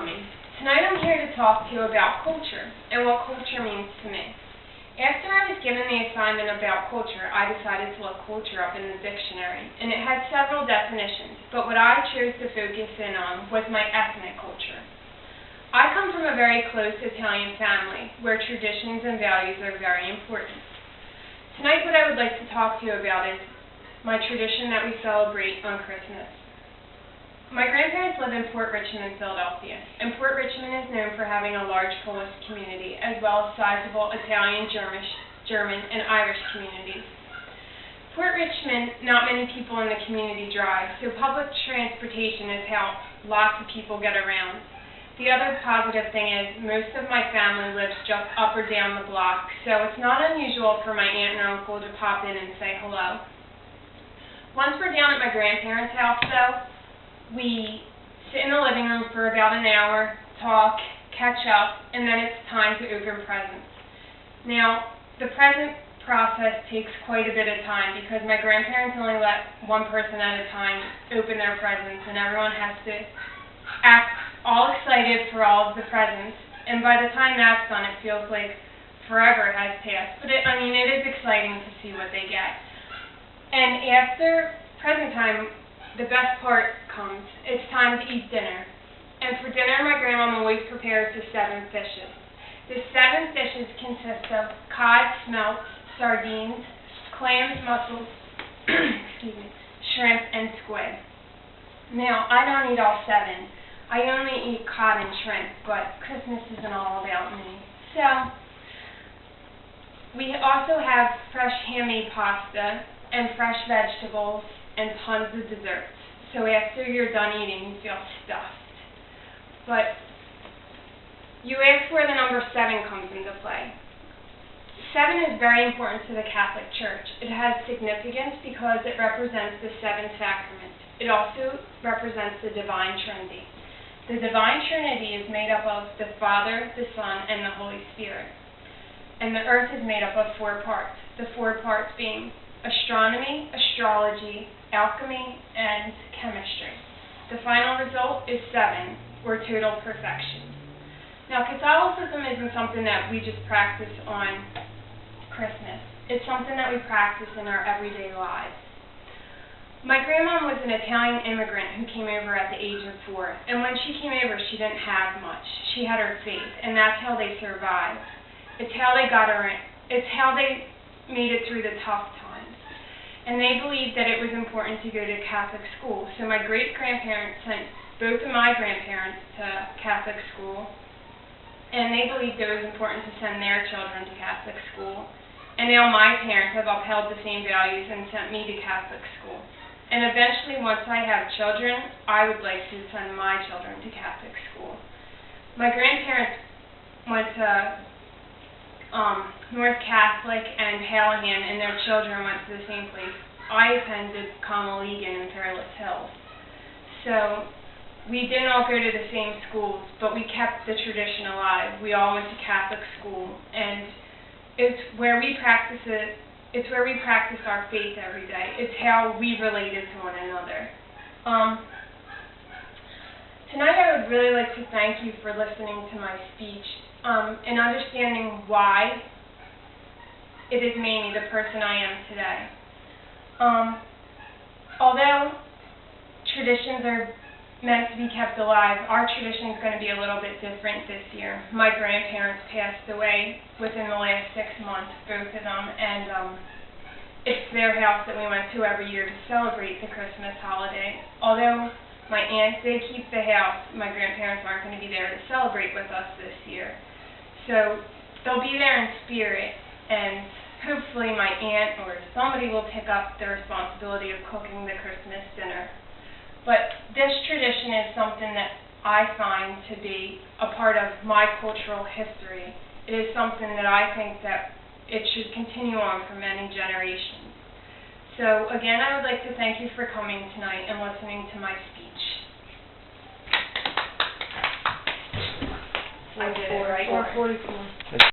coming. Tonight I'm here to talk to you about culture and what culture means to me. After I was given the assignment about culture, I decided to look culture up in the dictionary, and it had several definitions, but what I chose to focus in on was my ethnic culture. I come from a very close Italian family where traditions and values are very important. Tonight what I would like to talk to you about is my tradition that we celebrate on Christmas. My grandparents live in Port Richmond, Philadelphia, and Port Richmond is known for having a large Polish community, as well as sizable Italian, German, and Irish communities. Port Richmond, not many people in the community drive, so public transportation is how lots of people get around. The other positive thing is most of my family lives just up or down the block, so it's not unusual for my aunt and uncle to pop in and say hello. Once we're down at my grandparents' house, though, we sit in the living room for about an hour, talk, catch up, and then it's time to open presents. Now, the present process takes quite a bit of time because my grandparents only let one person at a time open their presents, and everyone has to act all excited for all of the presents. And by the time that's done, it feels like forever has passed. But it is exciting to see what they get. And after present time, the best part comes. It's time to eat dinner. And for dinner, my grandma always prepares the 7 fishes. The 7 dishes consist of cod, smelts, sardines, clams, mussels, shrimp, and squid. Now, I don't eat all 7. I only eat cod and shrimp, but Christmas isn't all about me. So, we also have fresh handmade pasta and fresh vegetables and tons of desserts. So after you're done eating, you feel stuffed. But you ask where the number 7 comes into play. 7 is very important to the Catholic Church. It has significance because it represents the 7 sacraments. It also represents the Divine Trinity. The Divine Trinity is made up of the Father, the Son, and the Holy Spirit. And the earth is made up of 4 parts. The 4 parts being astronomy, astrology, alchemy, and chemistry. The final result is 7, or total perfection. Now, Catholicism isn't something that we just practice on Christmas. It's something that we practice in our everyday lives. My grandma was an Italian immigrant who came over at the age of 4, and when she came over, she didn't have much. She had her faith, and that's how they survived. It's how they got her in. It's how they made it through the tough times. And they believed that it was important to go to Catholic school. So my great-grandparents sent both of my grandparents to Catholic school, and they believed it was important to send their children to Catholic school. And now my parents have upheld the same values and sent me to Catholic school. And eventually, once I have children, I would like to send my children to Catholic school. My grandparents went to North Catholic and Hallahan, and their children went to the same place. I attended Comaligan in Fairless Hills. So we didn't all go to the same schools, but we kept the tradition alive. We all went to Catholic school, and it's where we practice it. It's where we practice our faith every day. It's how we related to one another. Tonight I would really like to thank you for listening to my speech and understanding why it has made me the person I am today. Although traditions are meant to be kept alive, our tradition is going to be a little bit different this year. My grandparents passed away within the last 6 months, both of them, and it's their house that we went to every year to celebrate the Christmas holiday. Although my aunt did keep the house, my grandparents aren't going to be there to celebrate with us this year. So they'll be there in spirit, and hopefully my aunt or somebody will pick up the responsibility of cooking the Christmas dinner. But this tradition is something that I find to be a part of my cultural history. It is something that I think that it should continue on for many generations. So again, I would like to thank you for coming tonight and listening to my speech. I did it right. 4:44.